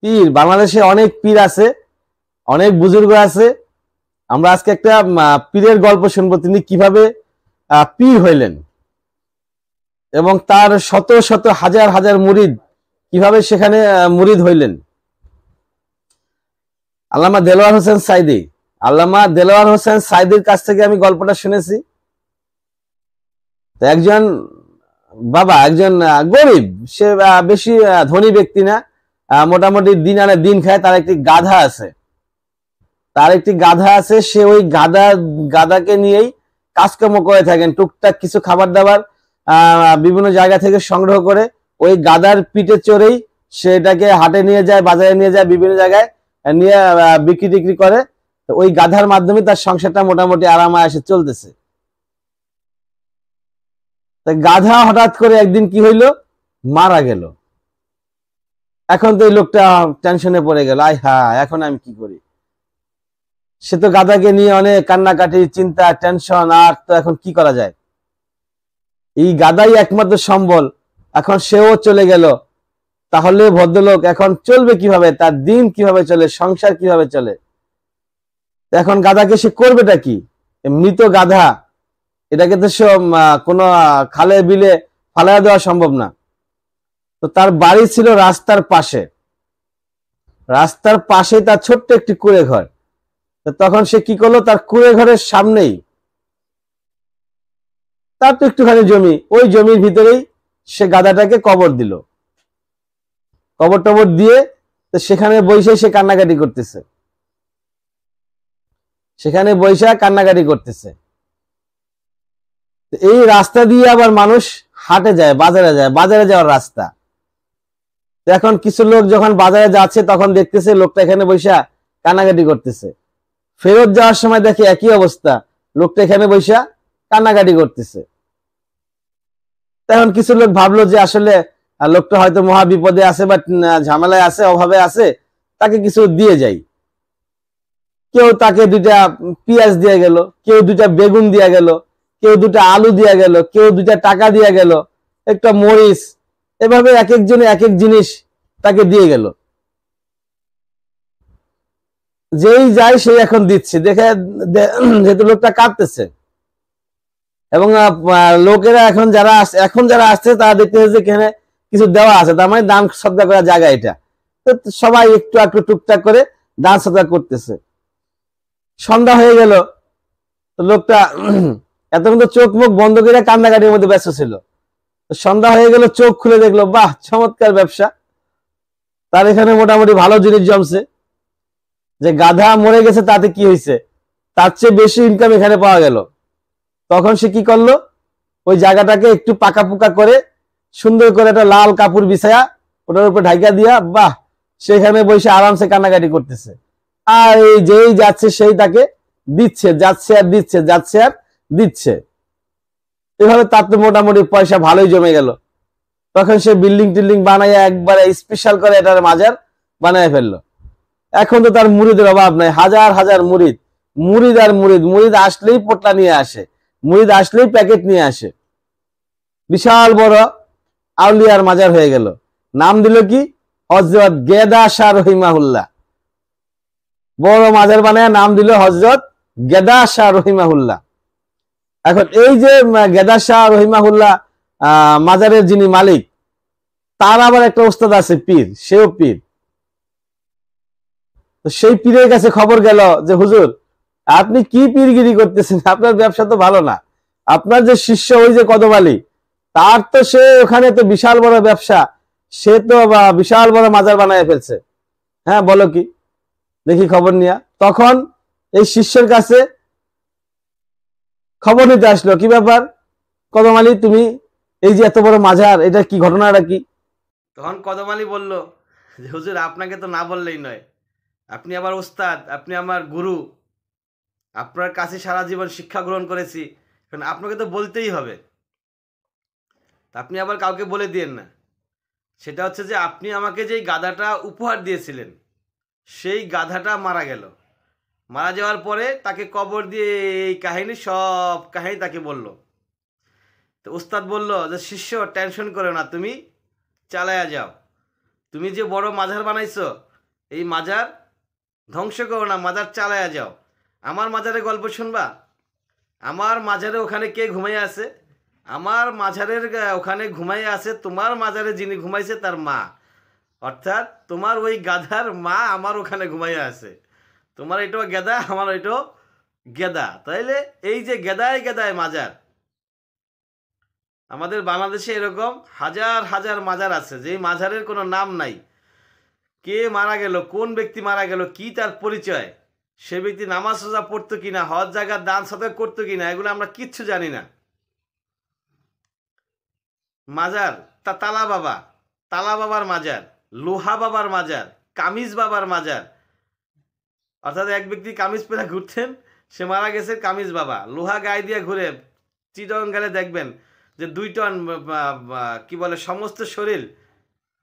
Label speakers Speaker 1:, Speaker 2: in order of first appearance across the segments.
Speaker 1: পীর বাংলাদেশে অনেক পীর আছে, অনেক বুজুর্গ আছে। আমরা আজকে একটা পীরের গল্প শুনবো, তিনি কিভাবে পীর হইলেন এবং তার শত শত হাজার হাজার মুরিদ কিভাবে সেখানে মুরিদ হইলেন। আল্লামা দেলোয়ার হোসেন সাইদি, আল্লামা দেলোয়ার হোসেন সাইদির কাছ থেকে আমি গল্পটা শুনেছি। একজন বাবা, একজন গরিব, সে বেশি ধনী ব্যক্তি না, মোটামুটি দিন আনে দিন খায়। তার একটি গাধা আছে, সে ওই গাধাকে নিয়েই কাজকর্ম করে থাকেন। টুকটাক কিছু খাবার দাবার বিভিন্ন জায়গা থেকে সংগ্রহ করে ওই গাধার পিঠে চড়েই সেটাকে হাটে নিয়ে যায়, বাজারে নিয়ে যায়, বিভিন্ন জায়গায় নিয়ে বিক্রি টিক্রি করে। তো ওই গাধার মাধ্যমে তার সংসারটা মোটামুটি আরামে আসে চলতেছে। গাধা হঠাৎ করে একদিন কি হইল, মারা গেল। এখন তো এই লোকটা টেনশনে পড়ে গেল, আয় হা, এখন আমি কি করি। সে তো গাধাকে নিয়ে অনেক কান্নাকাটি, চিন্তা, টেনশন, আর তো এখন কি করা যায়। এই গাধাই একমাত্র সম্বল। এখন সেও চলে গেল, তাহলে ভদ্রলোক এখন চলবে কিভাবে, তার দিন কিভাবে চলে, সংসার কিভাবে চলে। এখন গাধাকে সে করবেটা কি, মৃত গাধা, এটাকে তো সে কোনো খালে বিলে ফালাইয়া দেওয়া সম্ভব না। তো তার বাড়ি ছিল রাস্তার পাশে তার ছোট্ট একটি কুঁড়ে ঘর। তখন সে কি করলো, তার কুঁড়ে ঘরের সামনেই তার তো একটুখানি জমি, ওই জমির ভিতরেই সে গাধাটাকে কবর দিল। কবর টবর দিয়ে সেখানে বসে সে কান্নাকাটি করতেছে। এই রাস্তা দিয়ে আবার মানুষ হাটে যায়, বাজারে যাওয়ার রাস্তা। এখন কিছু লোক যখন বাজারে যাচ্ছে তখন দেখতেছে লোকটা এখানে বসে কান্নাকাটি করতেছে। ফেরত যাওয়ার সময় দেখে একই অবস্থা, লোকটা এখানে বসে কান্নাকাটি করতেছে। তখন কিছু লোক ভাবলো যে আসলে লোকটা হয়তো মহা বিপদে আছে বা ঝামেলায় আছে, অভাবে আছে, তাকে কিছু দিয়ে যাই। কেউ তাকে 2টা পেঁয়াজ দিয়ে গেল, কেউ 2টা বেগুন দিয়ে গেল, কেউ 2টা আলু দিয়ে গেল, কেউ 2টা টাকা দিয়ে গেল, একটা মরিচ, এভাবে এক একজনে এক এক জিনিস তাকে দিয়ে গেল। যেই যায় সেই এখন দিচ্ছে, দেখে যেহেতু লোকটা কাঁদতেছে এবং লোকেরা এখন যারা আসছে তারা দেখতেছে যে এখানে কিছু দেওয়া আছে, তার মানে দান সদকা করার জায়গা এটা। তো সবাই একটু একটু টুকটাক করে দান সদকা করতেছে। সন্ধ্যা হয়ে গেল, লোকটা এতক্ষণ তো চোখ মুখ বন্ধ করে কান্নাকাটির মধ্যে ব্যস্ত ছিল। সন্ধ্যা হয়ে গেল, চোখ খুলে দেখলো, বাহ, চমৎকার ব্যবসা। তার এখানে মোটামুটি ভালো জিনিস জমছে। যে গাধা মরে গেছে তাতে কি হয়েছে, তার চেয়ে বেশি ইনকাম এখানে পাওয়া গেল। তখন সে কি করলো, ওই জায়গাটাকে একটু পাকা পুকা করে সুন্দর করে একটা লাল কাপড় বিছায়া ওটার উপর ঢাকা দিয়া, বাহ, সেখানে বসে আরামসে কান্নাকাটি করতেছে। আর এই যেই যাচ্ছে সেই তাকে দিচ্ছে, যাচ্ছে আর দিচ্ছে। এভাবে তার তো মোটামুটি পয়সা ভালোই জমে গেল। তখন সে বিল্ডিং টিল্ডিং বানাইয়া একবারে স্পেশাল করে এটার মাজার বানায় ফেললো। এখন তো তার মুরিদের অভাব নাই, হাজার হাজার মুরিদ আসলেই পোটলা নিয়ে আসে, মুরিদ আসলেই প্যাকেট নিয়ে আসে। বিশাল বড় আউলিয়ার মাজার হয়ে গেল। নাম দিল কি, হযরত গেদা শাহ রহিমাহুল্লাহ। বড় মাজার বানায় নাম দিল হযরত গেদা শাহ রহিমাহুল্লাহ। এখন এই যে গেদা শাহ রহিমাহুল্লাহ মাজারের যিনি মালিক, তার আবার একটা ওস্তাদ আছে পীর, সেও পীর। তো সেই পীরের কাছে খবর গেল যে হুজুর, আপনি কি পীরগিরি করতেছেন, আপনার ব্যবসা তো ভালো না। আপনার যে শিষ্য ওই যে কদম আলী, তার তো সে ওখানে তো বিশাল বড় ব্যবসা, সে তো বিশাল বড় মাজার বানায় ফেলছে। হ্যাঁ, বলো কি, দেখি খবর নিয়া। তখন এই শিষ্যের কাছে খবর নিতে আসলো, কি ব্যাপার কদম আলী, তুমি এই যে এত বড় মাজার, এটা কি, ঘটনাটা কি? তখন কদম আলী বলল যে হুজুর, আপনাকে তো না বললেই নয়, আপনি আমার ওস্তাদ, আপনি আমার গুরু, আপনার কাছে সারা জীবন শিক্ষা গ্রহণ করেছি, কারণ আপনাকে তো বলতেই হবে। আপনি আবার কাউকে বলে দিয়েন না। সেটা হচ্ছে যে আপনি আমাকে যেই গাধাটা উপহার দিয়েছিলেন, সেই গাধাটা মারা গেল। মারা যাওয়ার পরে তাকে কবর দিয়ে এই কাহিনী, সব কাহিনী তাকে বলল। তো উস্তাদ বলল যে শিষ্য, টেনশন করো না, তুমি চালায়া যাও। তুমি যে বড় মাজার বানাইছো,
Speaker 2: এই মাজার ধ্বংস করো না, মাজার চালায়া যাও। আমার মাজারে গল্প শুনবা? আমার মাজারে ওখানে কে ঘুমাইয়া আছে? আমার মাজারের ওখানে ঘুমাইয়া আছে তোমার মাজারে যিনি ঘুমাইছে তার মা, অর্থাৎ তোমার ওই গাধার মা আমার ওখানে ঘুমাইয়া আছে। তোমার এটাও গেদা, আমার এটাও গেদা। তাইলে এই যে গেদায় গেদায় মাজার, আমাদের বাংলাদেশে এরকম হাজার হাজার মাজার আছে যেই মাজারের কোনো নাম নাই। কে মারা গেল, কোন ব্যক্তি মারা গেল, কি তার পরিচয়, সে ব্যক্তি নামাজ রোজা পড়তো কিনা, হজ জায়গার দান সাদাকা করতো কিনা, এগুলো আমরা কিচ্ছু জানি না। মাজার তালা বাবা, তালা বাবার মাজার, লোহা বাবার মাজার, কামিজ বাবার মাজার। অর্থাৎ এক ব্যক্তি কামিজ পরে ঘুরতেন, সে মারা গেছে কামিজ বাবা, লোহা গায়ে দিয়ে ঘুরে। চিটং গেলে দেখবেন যে 2 টন কি বলে সমস্ত শরীর,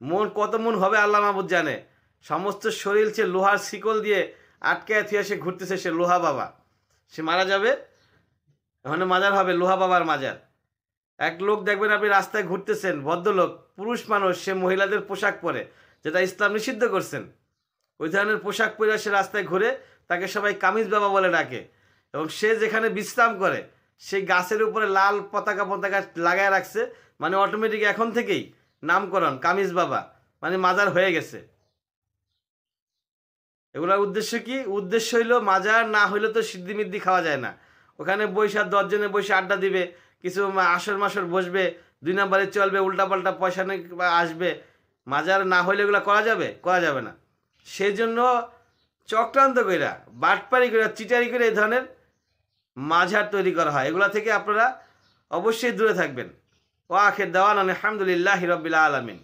Speaker 2: মন কত মন হবে আল্লাহ মাহবুদ জানে, সমস্ত শরীর সে লোহার শিকল দিয়ে আটকায় থিয়ে সে ঘুরতেছে, সে লোহা বাবা। সে মারা যাবে, ওখানে মাজার হবে লোহা বাবার মাজার। এক লোক দেখবেন আপনি রাস্তায় ঘুরতেছেন, ভদ্রলোক পুরুষ মানুষ, সে মহিলাদের পোশাক পরে, যেটা ইসলাম নিষিদ্ধ করছেন, ওই ধরনের পোশাক পরে সে রাস্তায় ঘুরে, তাকে সবাই কামিজ বাবা বলে ডাকে। এবং সে যেখানে বিশ্রাম করে সেই গাছের উপরে লাল পতাকা পতাকা লাগায় রাখছে, মানে অটোমেটিক এখন থেকেই নামকরণ কামিজ বাবা, মানে মাজার হয়ে গেছে। এগুলোর উদ্দেশ্য কি? উদ্দেশ্য হইলো মাজার না হইলে তো সিদ্ধি মিদ্দি খাওয়া যায় না। ওখানে বৈশা 10 জনে বসে আড্ডা দিবে, কিছু আসর মাসর বসবে, 2 নম্বরে চলবে, উল্টাপাল্টা পয়সা আসবে। মাজার না হইলে এগুলো করা যাবে? করা যাবে না। সেই জন্য চক্রান্ত কইরা, বাটপারি কইরা, চিটারি করে এই ধরনের মাজার তৈরি করা হয়। এগুলা থেকে আপনারা অবশ্যই দূরে থাকবেন। ওয়া আখির দাওয়ানা আলহামদুলিল্লাহি রাব্বিল আলামিন।